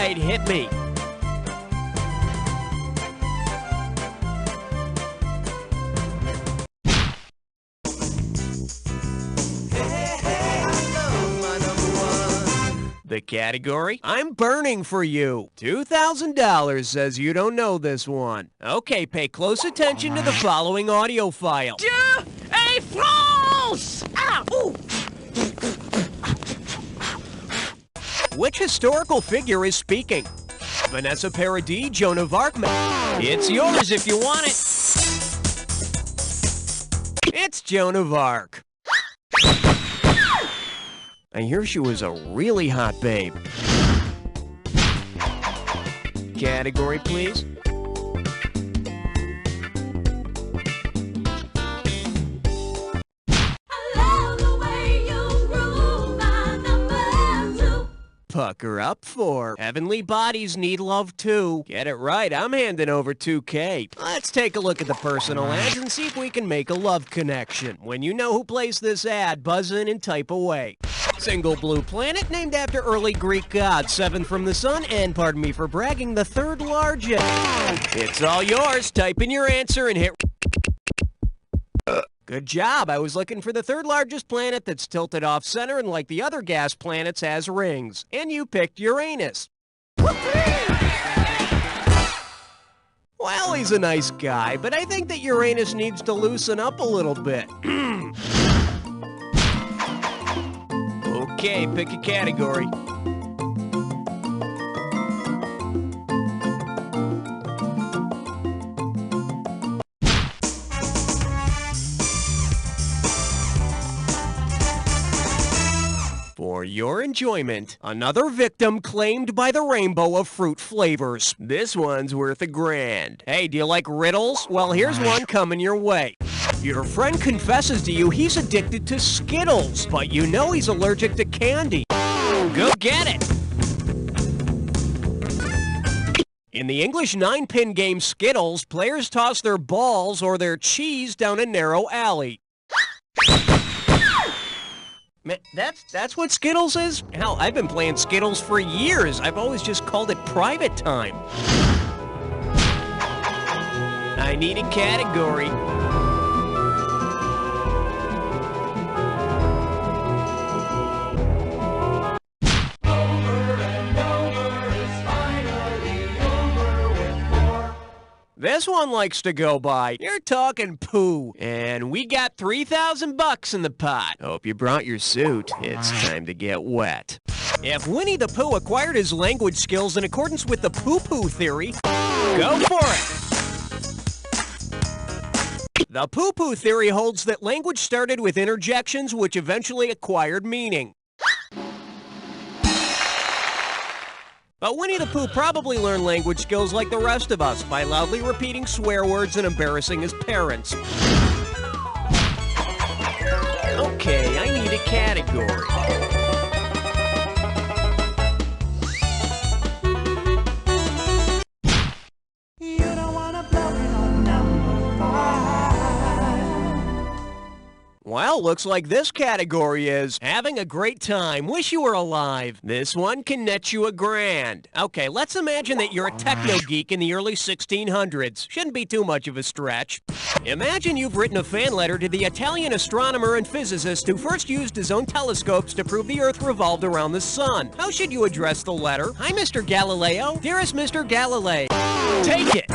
right, hit me. The category? I'm burning for you. $2,000 says you don't know this one. Okay, pay close attention to the following audio file. Hey, France! Ah, ooh. Which historical figure is speaking? Vanessa Paradis, Joan of Arc. It's yours if you want it. It's Joan of Arc. I hear she was a really hot babe. Category, please. Pucker up for Heavenly Bodies Need Love Too. Get it right, I'm handing over $2K. Let's take a look at the personal ads and see if we can make a love connection. When you know who placed this ad, buzz in and type away. Single blue planet named after early Greek god, seventh from the sun, and pardon me for bragging, the third largest. It's all yours. Type in your answer and hit... Good job. I was looking for the third largest planet that's tilted off center and like the other gas planets has rings. And you picked Uranus. Well, he's a nice guy, but I think that Uranus needs to loosen up a little bit. Okay, pick a category. For your enjoyment, another victim claimed by the rainbow of fruit flavors. This one's worth $1,000. Hey, do you like riddles? Well, here's one coming your way. Your friend confesses to you he's addicted to Skittles, but you know he's allergic to candy. Go get it! In the English 9-pin game Skittles, players toss their balls or their cheese down a narrow alley. Man, that's what Skittles is? Hell, I've been playing Skittles for years. I've always just called it private time. I need a category. This one likes to go by. You're talking poo. And we got $3,000 in the pot. Hope you brought your suit. It's time to get wet. If Winnie the Pooh acquired his language skills in accordance with the poo-poo theory, go for it. The poo-poo theory holds that language started with interjections which eventually acquired meaning. But Winnie the Pooh probably learned language skills like the rest of us by loudly repeating swear words and embarrassing his parents. Okay, I need a category. You don't wanna blow it on number 5. Well, looks like this category is having a great time. Wish you were alive. This one can net you $1,000. Okay, let's imagine that you're a techno geek in the early 1600s. Shouldn't be too much of a stretch. Imagine you've written a fan letter to the Italian astronomer and physicist who first used his own telescopes to prove the Earth revolved around the sun. How should you address the letter? Hi, Mr. Galileo. Dearest Mr. Galilei. Take it.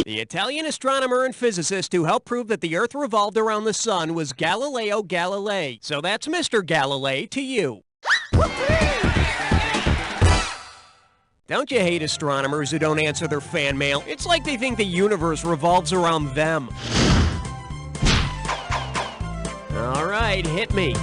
The Italian astronomer and physicist who helped prove that the Earth revolved around the sun was Galileo Galilei. So that's Mr. Galilei to you. Don't you hate astronomers who don't answer their fan mail? It's like they think the universe revolves around them. All right, hit me.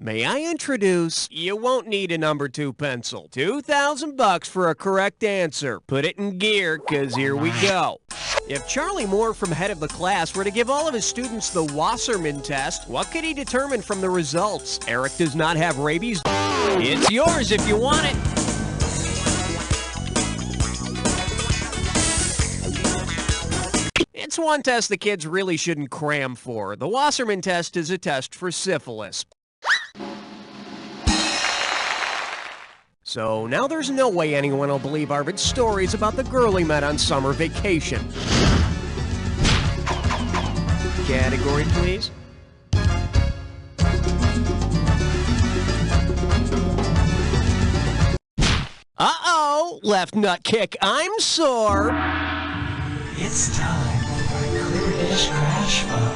May I introduce, you won't need a number 2 pencil. $2,000 for a correct answer. Put it in gear, 'cause here we go. If Charlie Moore from Head of the Class were to give all of his students the Wasserman test, what could he determine from the results? Eric does not have rabies. It's yours if you want it. That's one test the kids really shouldn't cram for. The Wasserman test is a test for syphilis. So now there's no way anyone will believe Arvid's stories about the girl he met on summer vacation. Category, please. Uh-oh! Left nut kick, I'm sore! It's time for Gibberish Crash Fun.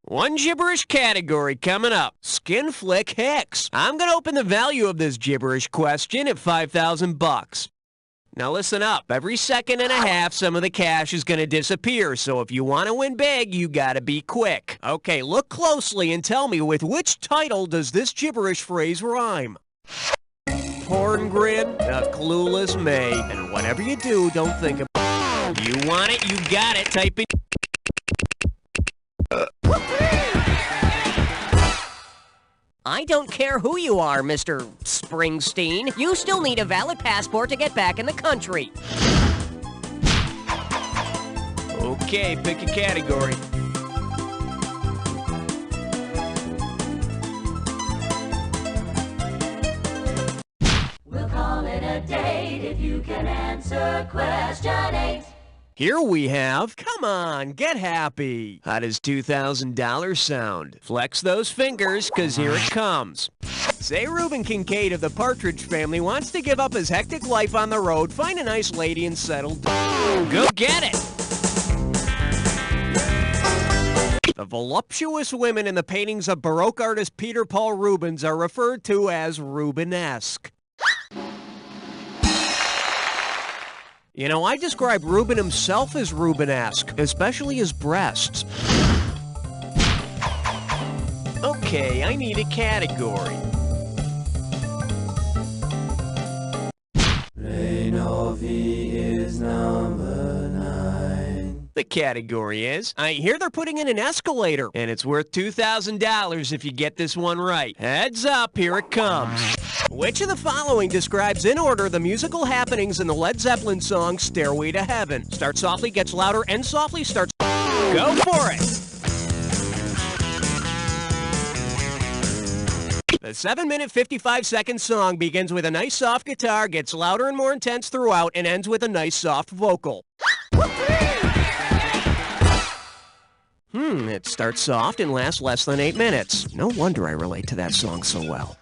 One gibberish category coming up. Skin Flick Hicks. I'm gonna open the value of this gibberish question at $5,000. Now listen up. Every second and a half, some of the cash is gonna disappear, so if you want to win big, you gotta be quick. Okay, look closely and tell me with which title does this gibberish phrase rhyme? Porn grin, a clueless May. And whatever you do, don't think about it. You want it, you got it. Type in. I don't care who you are, Mr. Springsteen. You still need a valid passport to get back in the country. Okay, pick a category. We'll call it a date if you can answer question 8. Here we have, come on, get happy. How does $2,000 sound? Flex those fingers, cause here it comes. Say Reuben Kincaid of the Partridge Family wants to give up his hectic life on the road, find a nice lady and settle down. Go get it! The voluptuous women in the paintings of Baroque artist Peter Paul Rubens are referred to as Rubenesque. You know, I describe Reuben himself as Rubenesque, especially his breasts. Okay, I need a category. Novi is number 9. The category is, I hear they're putting in an escalator, and it's worth $2,000 if you get this one right. Heads up, here it comes. Which of the following describes in order the musical happenings in the Led Zeppelin song Stairway to Heaven? Starts softly, gets louder, ends softly, starts... Go for it! The 7-minute, 55-second song begins with a nice soft guitar, gets louder and more intense throughout, and ends with a nice soft vocal. It starts soft and lasts less than 8 minutes. No wonder I relate to that song so well.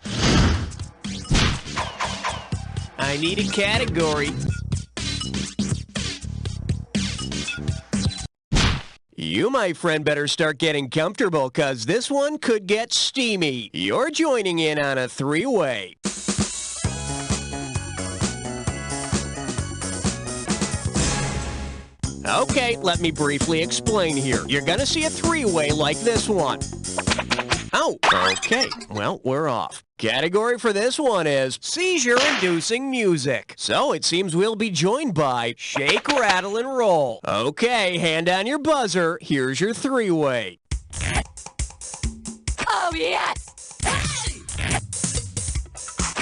I need a category. You, my friend, better start getting comfortable, cause this one could get steamy. You're joining in on a three-way. Okay, let me briefly explain here. You're gonna see a three-way like this one. Oh, okay. Well, we're off. Category for this one is seizure-inducing music. So it seems we'll be joined by Shake, Rattle, and Roll. Okay, hand on your buzzer. Here's your three-way. Oh, yes!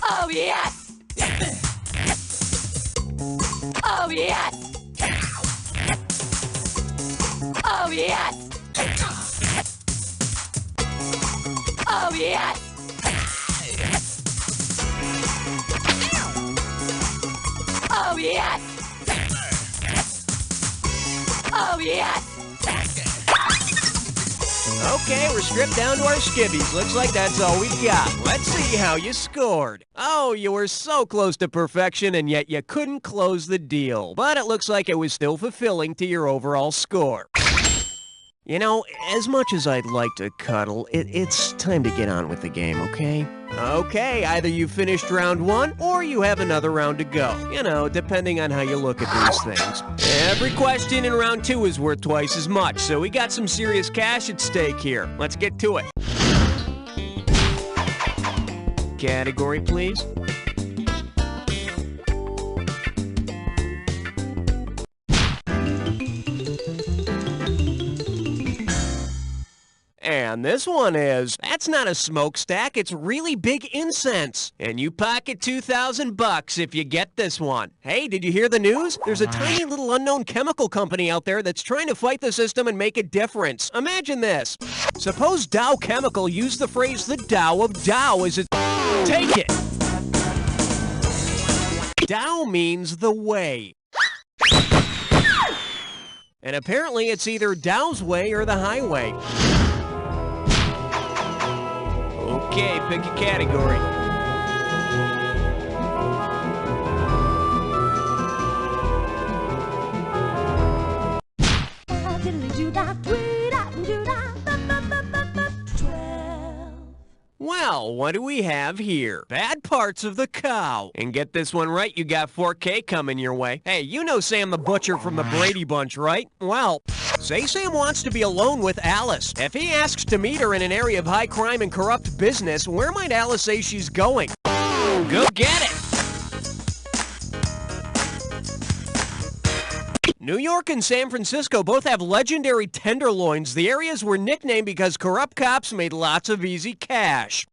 Oh, yes! Oh, yes! Oh, yes! Oh, yes! Oh, yes! Oh, yes! Okay, we're stripped down to our skivvies. Looks like that's all we got. Let's see how you scored. Oh, you were so close to perfection, and yet you couldn't close the deal. But it looks like it was still fulfilling to your overall score. You know, as much as I'd like to cuddle, it's time to get on with the game, okay? Okay, either you finished round 1 or you have another round to go. You know, depending on how you look at these things. Every question in round 2 is worth twice as much, so we got some serious cash at stake here. Let's get to it. Category, please. And this one is, that's not a smokestack, it's really big incense. And you pocket $2,000 if you get this one. Hey, did you hear the news? There's a tiny little unknown chemical company out there that's trying to fight the system and make a difference. Imagine this. Suppose Dow Chemical used the phrase the Tao of Tao as its... Take it! Tao means the way. And apparently it's either Tao's way or the highway. Okay, pick a category. Well, what do we have here? Bad parts of the cow. And get this one right, you got 4K coming your way. Hey, you know Sam the Butcher from the Brady Bunch, right? Well, say Sam wants to be alone with Alice. If he asks to meet her in an area of high crime and corrupt business, where might Alice say she's going? Go get it! New York and San Francisco both have legendary tenderloins. The areas were nicknamed because corrupt cops made lots of easy cash.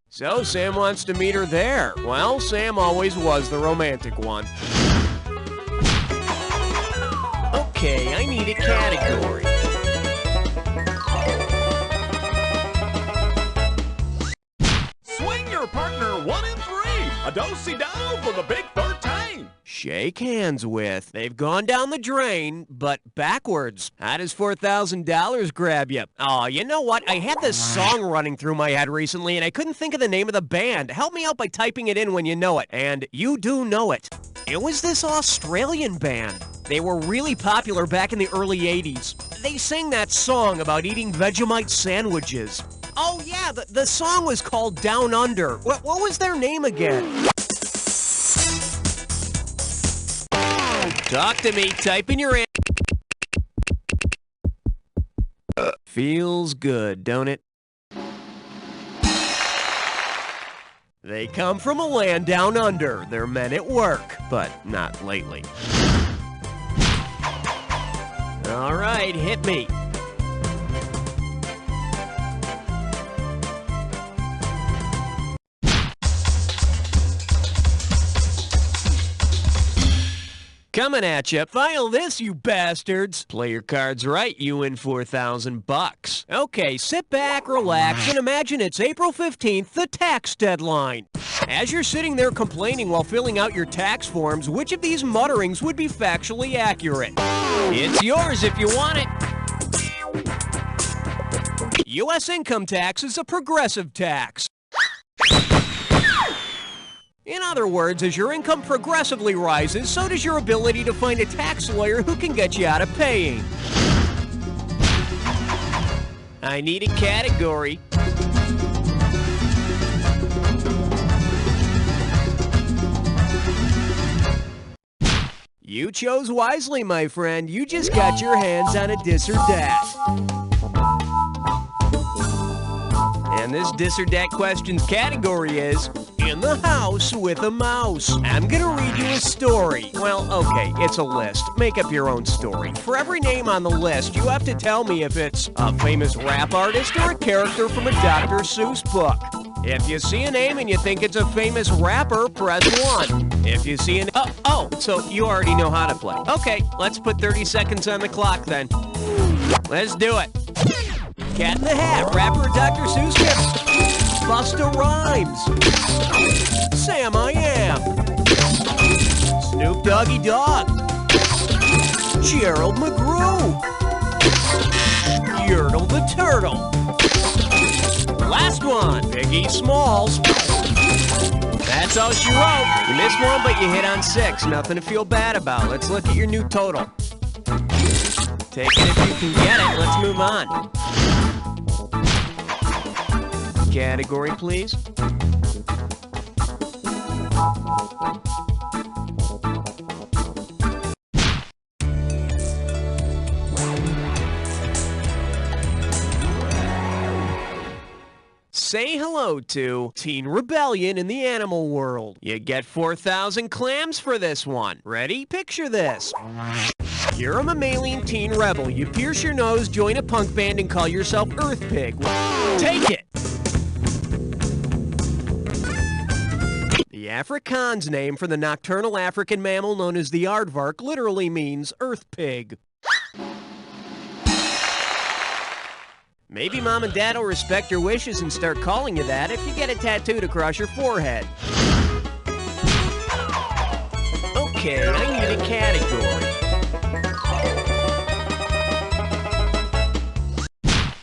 So Sam wants to meet her there. Well, Sam always was the romantic one. Okay, I need a category. Swing your partner 1 and 3. A do-si-do for the big 13. Shake hands with. They've gone down the drain, but backwards. How does $4,000 grab you? Oh, you know what? I had this song running through my head recently, and I couldn't think of the name of the band. Help me out by typing it in when you know it. And you do know it. It was this Australian band. They were really popular back in the early 80s. They sang that song about eating Vegemite sandwiches. Oh, yeah, the song was called Down Under. What was their name again? Talk to me. Type in your answer. Feels good, don't it? They come from a land down under. They're men at work, but not lately. All right, hit me. Coming at you. File this, you bastards. Play your cards right, you win $4,000. Okay, sit back, relax, and imagine it's April 15th, the tax deadline. As you're sitting there complaining while filling out your tax forms, which of these mutterings would be factually accurate? It's yours if you want it. U.S. income tax is a progressive tax. In other words, as your income progressively rises, so does your ability to find a tax lawyer who can get you out of paying. I need a category. You chose wisely, my friend. You just got your hands on a dis or dat. And this dis or dat question's category is In the House with a Mouse. I'm gonna read you a story. Well, okay, it's a list. Make up your own story. For every name on the list, you have to tell me if it's a famous rap artist or a character from a Dr. Seuss book. If you see a name and you think it's a famous rapper, press 1. If you see an... so you already know how to play. Okay, let's put 30 seconds on the clock then. Let's do it. Cat in the Hat, rapper or Dr. Seuss character. Busta Rhymes. Sam I Am. Snoop Doggy Dogg. Gerald McGrew. Yertle the Turtle. Last one, Biggie Smalls. That's all she wrote. You missed one, but you hit on 6. Nothing to feel bad about. Let's look at your new total. Take it if you can get it. Let's move on. Category, please. Say hello to Teen Rebellion in the animal world. You get 4,000 clams for this one. Ready? Picture this. You're a mammalian teen rebel. You pierce your nose, join a punk band, and call yourself Earth Pig. Take it! The Afrikaans name for the nocturnal African mammal known as the aardvark literally means Earth Pig. Maybe Mom and Dad will respect your wishes and start calling you that if you get it tattooed across your forehead. Okay, I need a category.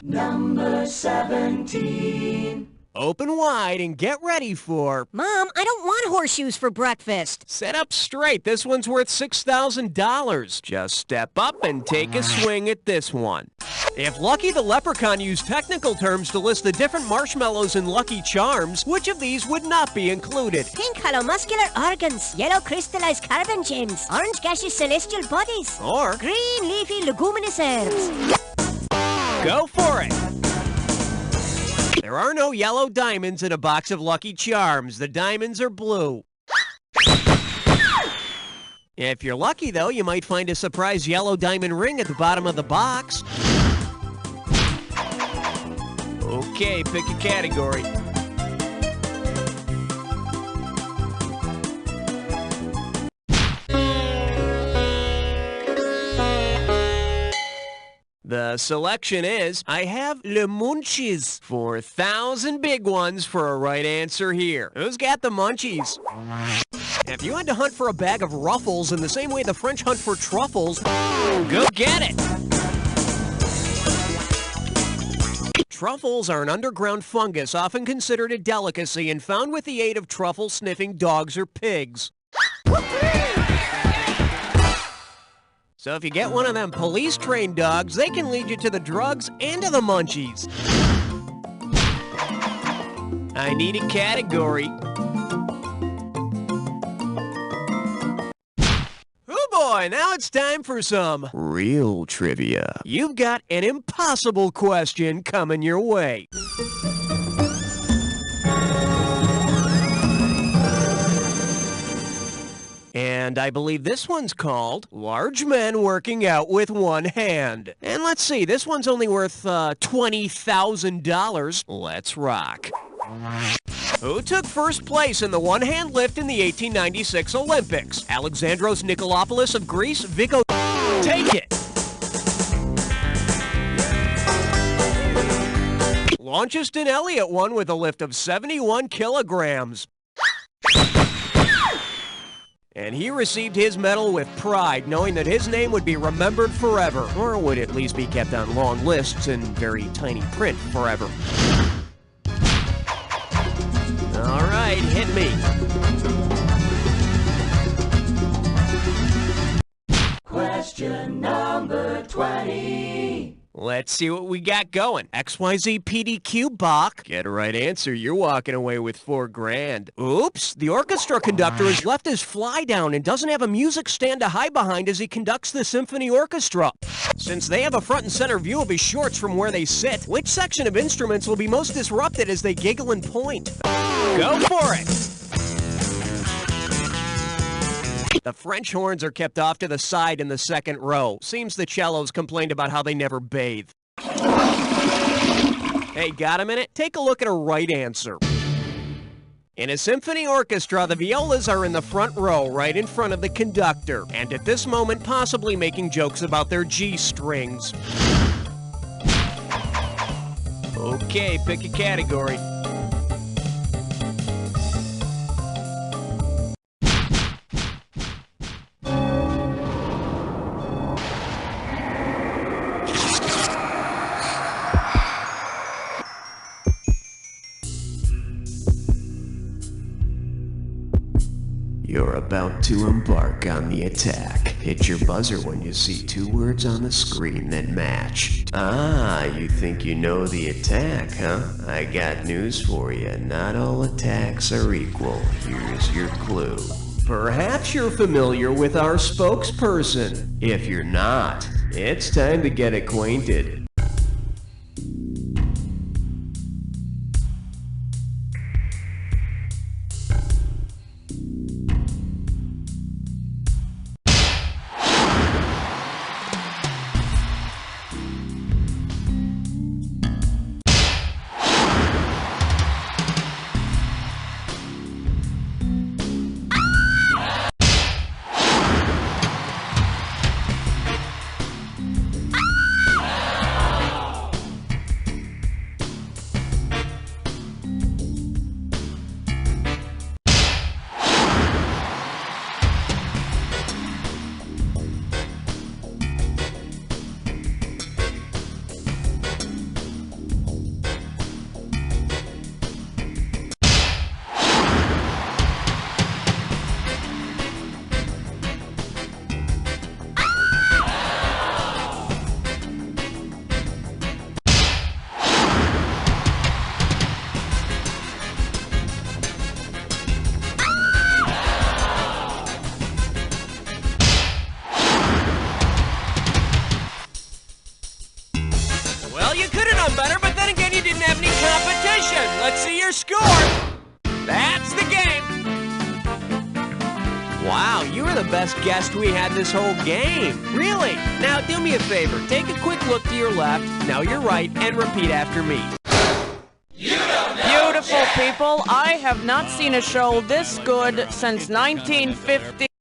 Number 17. Open wide and get ready for... Mom, I don't want horseshoes for breakfast. Set up straight. This one's worth $6,000. Just step up and take a swing at this one. If Lucky the Leprechaun used technical terms to list the different marshmallows in Lucky Charms, which of these would not be included? Pink holomuscular organs, yellow crystallized carbon gems, orange gaseous celestial bodies, Or... green leafy leguminous herbs. Go for it! There are no yellow diamonds in a box of Lucky Charms. The diamonds are blue. If you're lucky, though, you might find a surprise yellow diamond ring at the bottom of the box. Okay, pick a category. The selection is, I have Le Munchies. 4,000 big ones for a right answer here. Who's got the munchies? If you had to hunt for a bag of Ruffles in the same way the French hunt for truffles, go get it! Truffles are an underground fungus often considered a delicacy and found with the aid of truffle-sniffing dogs or pigs. So if you get one of them police-trained dogs, they can lead you to the drugs and to the munchies. I need a category. Oh boy, now it's time for some real trivia. You've got an impossible question coming your way. And I believe this one's called Large Men Working Out with One Hand. And let's see, this one's only worth $20,000. Let's rock. Who took first place in the one-hand lift in the 1896 Olympics? Alexandros Nikolopoulos of Greece, Vico... Take it! Launceston Elliott won with a lift of 71 kilograms. And he received his medal with pride, knowing that his name would be remembered forever, or would at least be kept on long lists in very tiny print forever. All right, hit me. Question number 20. Let's see what we got going. XYZ PDQ Bach. Get a right answer, you're walking away with $4,000. Oops, the orchestra conductor has left his fly down and doesn't have a music stand to hide behind as he conducts the symphony orchestra. Since they have a front and center view of his shorts from where they sit, which section of instruments will be most disrupted as they giggle and point? Go for it! The French horns are kept off to the side in the second row. Seems the cellos complained about how they never bathe. Hey, got a minute? Take a look at a right answer. In a symphony orchestra, the violas are in the front row, right in front of the conductor, and at this moment possibly making jokes about their G strings. Okay, pick a category. You're about to embark on the attack. Hit your buzzer when you see two words on the screen that match. Ah, you think you know the attack, huh? I got news for you. Not all attacks are equal. Here's your clue. Perhaps you're familiar with our spokesperson. If you're not, it's time to get acquainted. score. That's the game. Wow, you were the best guest we had this whole game. Really? Now do me a favor. Take a quick look to your left, now your right, and repeat after me. Beautiful people, I have not seen a show this good since 1950.